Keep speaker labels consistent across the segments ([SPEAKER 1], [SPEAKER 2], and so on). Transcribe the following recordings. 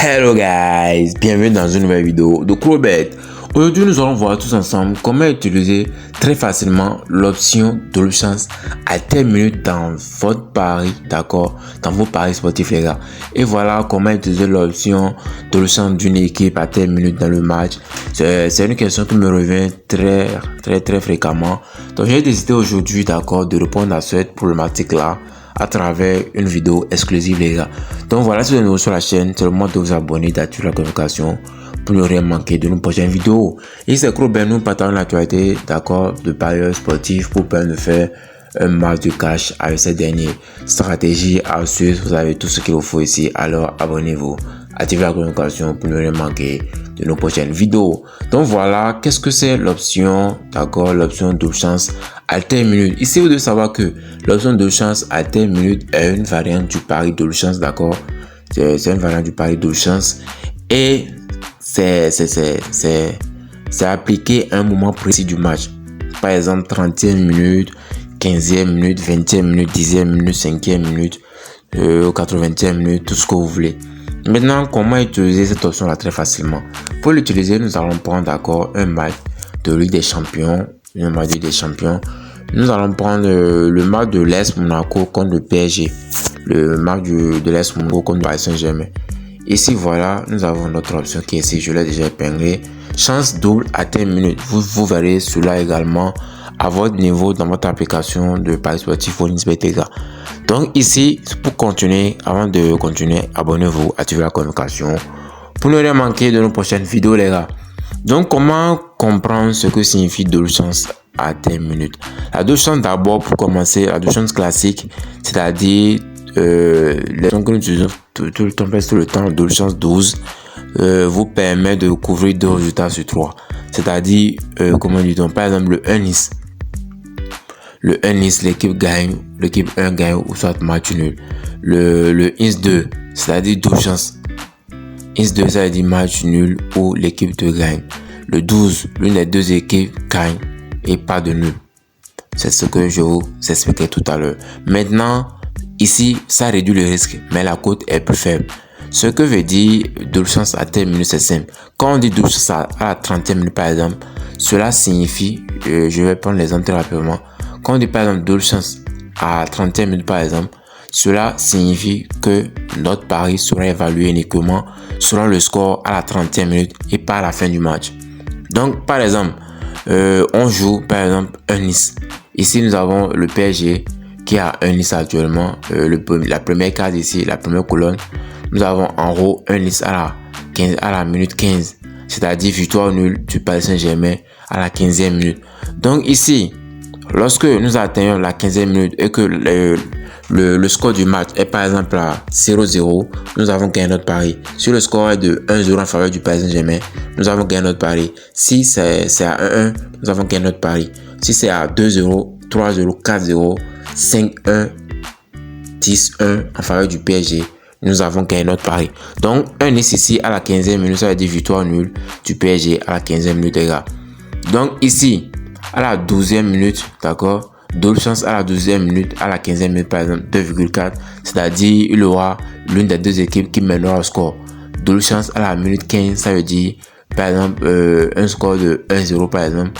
[SPEAKER 1] Hello guys, bienvenue dans une nouvelle vidéo de Crowbet. Aujourd'hui nous allons voir tous ensemble comment utiliser très facilement l'option de chance à telle minute dans votre pari, d'accord, dans vos paris sportifs les gars. Et voilà comment utiliser l'option de chance d'une équipe à telle minute dans le match. C'est une question qui me revient très fréquemment. Donc j'ai décidé aujourd'hui, d'accord, de répondre à cette problématique là à travers une vidéo exclusive les gars. Donc voilà, si vous êtes nouveau sur la chaîne, c'est le moment de vous abonner, d'activer la notification pour ne rien manquer de nos prochaines vidéos. Et c'est Crowbet, nous partageons l'actualité, d'accord, de parieurs sportifs pour permettre de faire un max de cash avec ces derniers. Stratégie à suivre, vous avez tout ce qu'il vous faut ici, alors abonnez-vous, activez la notification pour ne rien manquer de nos prochaines vidéos. Donc voilà, qu'est-ce que c'est l'option, d'accord, l'option de chance à telle minute. Ici, vous devez savoir que l'option de chance à telle minute est une variante du pari de chance, d'accord. C'est une variante du pari de chance et c'est appliqué à un moment précis du match. Par exemple, 30e minute, 15e minute, 20e minute, 10e minute, 5e minute, 80e minute, tout ce que vous voulez. Maintenant, comment utiliser cette option-là très facilement? Pour l'utiliser, nous allons prendre, d'accord, un match de Ligue des Champions, un match de Ligue des Champions. Nous allons prendre le match de l'AS Monaco contre le PSG, le match de l'AS Monaco contre le Paris Saint-Germain. Ici, voilà, nous avons notre option qui est ici, je l'ai déjà épinglé. Chance double à telle minute. Vous verrez cela également à votre niveau dans votre application de Paris Sportif OneXBet, les gars. Donc ici, pour continuer, avant de continuer, abonnez-vous, activez la notification pour ne rien manquer de nos prochaines vidéos, les gars. Donc, comment comprendre ce que signifie double chance à telle minute? La double chance, d'abord, pour commencer, la double chance classique, c'est-à-dire les gens que nous utilisons tout le temps, double chance 12, vous permet de couvrir 2 résultats sur 3. C'est-à-dire, comment dit-on, par exemple, le 1 Nice. Le 1 Nice, l'équipe gagne, l'équipe 1 gagne ou soit match nul. Le Nice 2, c'est-à-dire double chance. Nice 2, ça veut dire match nul ou l'équipe 2 gagne. Le 12, l'une des deux équipes gagne et pas de nul. C'est ce que je vous expliquais tout à l'heure. Maintenant, ici, ça réduit le risque, mais la cote est plus faible. Ce que veut dire double chance à telle minute, c'est simple. Quand on dit double chance à la 30e minute, par exemple, cela signifie, je vais prendre l'exemple très rapidement. Quand on dit par exemple double chance à 30e minute, par exemple, cela signifie que notre pari sera évalué uniquement selon le score à la 30e minute et pas à la fin du match. Donc, par exemple, on joue par exemple un Nice. Ici, nous avons le PSG qui a un Nice actuellement. La première case ici, la première colonne, nous avons en haut un Nice à la minute 15, c'est-à-dire victoire nulle du Paris Saint-Germain à la 15e minute. Donc ici, lorsque nous atteignons la 15e minute et que le score du match est par exemple à 0-0, nous avons gagné notre pari. Si le score est de 1-0 en faveur du Paris Saint-Germain, nous avons gagné notre pari. Si c'est à 1-1, nous avons gagné notre pari. Si c'est à 2-0, 3-0, 4-0, 5-1, 10-1 en faveur du PSG, nous avons gagné notre pari. Donc, un Nice ici à la 15e minute, ça veut dire victoire nulle du PSG à la 15e minute, les gars. Donc, ici, à la 12e minute, d'accord, double chance à la 12e minute, à la 15e minute, par exemple, 2,4, c'est-à-dire il y aura l'une des deux équipes qui mènera au score. Double chance à la minute 15, ça veut dire, par exemple, un score de 1-0, par exemple,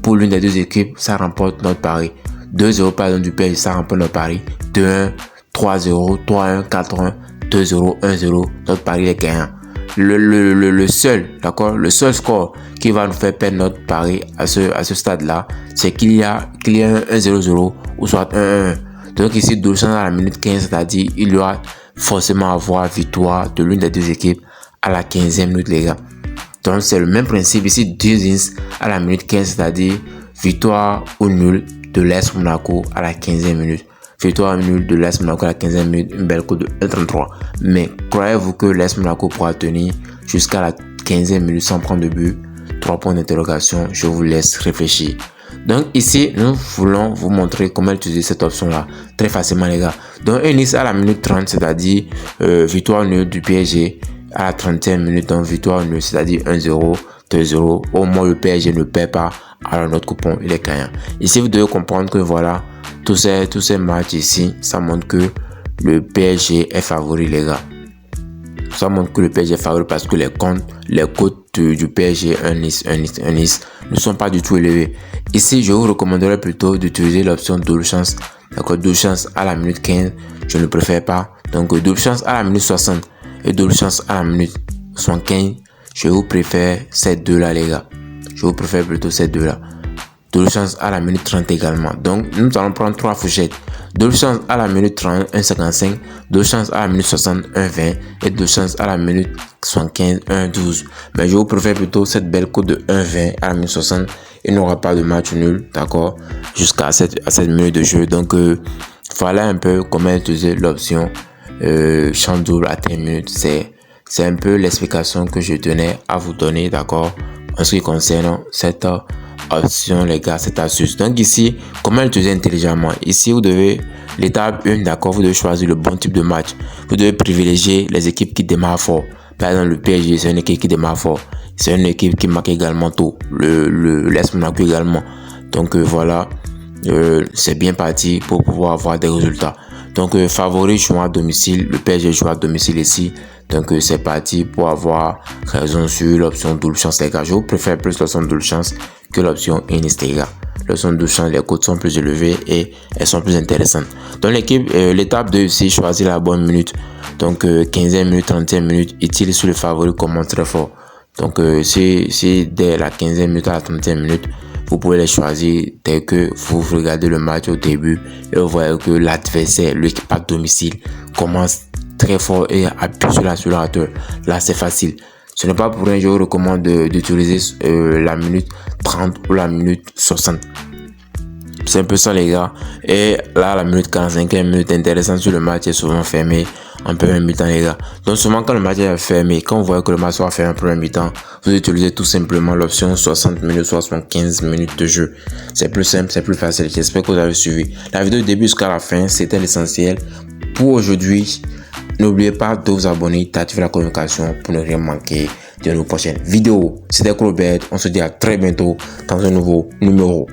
[SPEAKER 1] pour l'une des deux équipes, ça remporte notre pari. 2-0, par exemple, du PSG, ça remporte notre pari. 2-1, 3-0, 3-1, 4-1, 2-0, 1-0, notre pari est gagnant. Le seul, d'accord, le seul score qui va nous faire perdre notre pari à ce stade-là, c'est qu'il y a un 1-0-0 ou soit 1-1. Donc ici, double chance à la minute 15, c'est-à-dire il y aura forcément avoir victoire de l'une des deux équipes à la 15e minute, les gars. Donc c'est le même principe ici, 2 à la minute 15, c'est-à-dire victoire ou nul de l'AS Monaco à la 15e minute. Victoire nulle de l'AS Monaco à la 15e minute, une belle cote de 1,33. Mais croyez-vous que l'AS Monaco pourra tenir jusqu'à la 15e minute sans prendre de but? 3 points d'interrogation, je vous laisse réfléchir. Donc ici, nous voulons vous montrer comment utiliser cette option-là très facilement, les gars. Donc un Nice à la minute 30, c'est-à-dire victoire nulle du PSG à la 30e minute, donc victoire nulle, c'est-à-dire 1-0, 2-0. Au moins le PSG ne perd pas, alors notre coupon il est gagnant. Ici, vous devez comprendre que voilà, tous ces matchs ici, ça montre que le PSG est favori, les gars. Ça montre que le PSG est favori parce que les cotes du PSG 1-10 ne sont pas du tout élevées. Ici, je vous recommanderais plutôt d'utiliser l'option double chance. D'accord, double chance à la minute 15, je ne préfère pas. Donc, double chance à la minute 60 et double chance à la minute 75, je vous préfère ces deux-là, les gars. Je vous préfère plutôt ces deux-là. Double chance à la minute 30 également. Donc, nous allons prendre 3 fourchettes. Double chance à la minute 30, 1,55. Double chance à la minute 60, 1,20. Et double chance à la minute 75, 1,12. Mais je vous préfère plutôt cette belle cote de 1,20 à la minute 60. Il n'y aura pas de match nul, d'accord, jusqu'à cette minute de jeu. Donc, voilà un peu comment utiliser l'option chance double à 10 minutes. C'est un peu l'explication que je tenais à vous donner, d'accord, en ce qui concerne cette option, les gars, cette astuce. Donc ici, comment l'utiliser intelligemment? Ici, vous devez, l'étape 1, d'accord, vous devez choisir le bon type de match. Vous devez privilégier les équipes qui démarrent fort. Par exemple, le PSG, c'est une équipe qui démarre fort. C'est une équipe qui marque également tôt. L'AS Monaco également. Donc voilà, c'est bien parti pour pouvoir avoir des résultats. Donc favori jouant à domicile, le PSG joue à domicile ici. Donc c'est parti pour avoir raison sur l'option double chance, les gars. Je vous préfère plus l'option double chance que l'option Innis, les gars. L'option double chance, les cotes sont plus élevées et elles sont plus intéressantes. Donc l'étape 2 ici, choisir la bonne minute. Donc 15e minute, 30e minute, est-il sur le favori commence très fort. Donc si dès la 15e minute à la 30e minute, vous pouvez les choisir dès que vous regardez le match au début et vous voyez que l'adversaire, l'équipe à domicile, commence très fort et appuie sur l'accélérateur. Là, c'est facile. Ce n'est pas pour rien que je vous recommande d'utiliser la minute 30 ou la minute 60. C'est un peu ça, les gars. Et là, la minute 45e minute intéressante sur le match est souvent fermé en premier mi-temps, les gars. Donc, souvent, quand le match est fermé, quand vous voyez que le match soit fermé en premier mi-temps, vous utilisez tout simplement l'option 60 minutes, 75 minutes de jeu. C'est plus simple, c'est plus facile. J'espère que vous avez suivi. La vidéo du début jusqu'à la fin, c'était l'essentiel. Pour aujourd'hui, n'oubliez pas de vous abonner, d'activer la communication pour ne rien manquer de nos prochaines vidéos. C'était Robert. On se dit à très bientôt dans un nouveau numéro.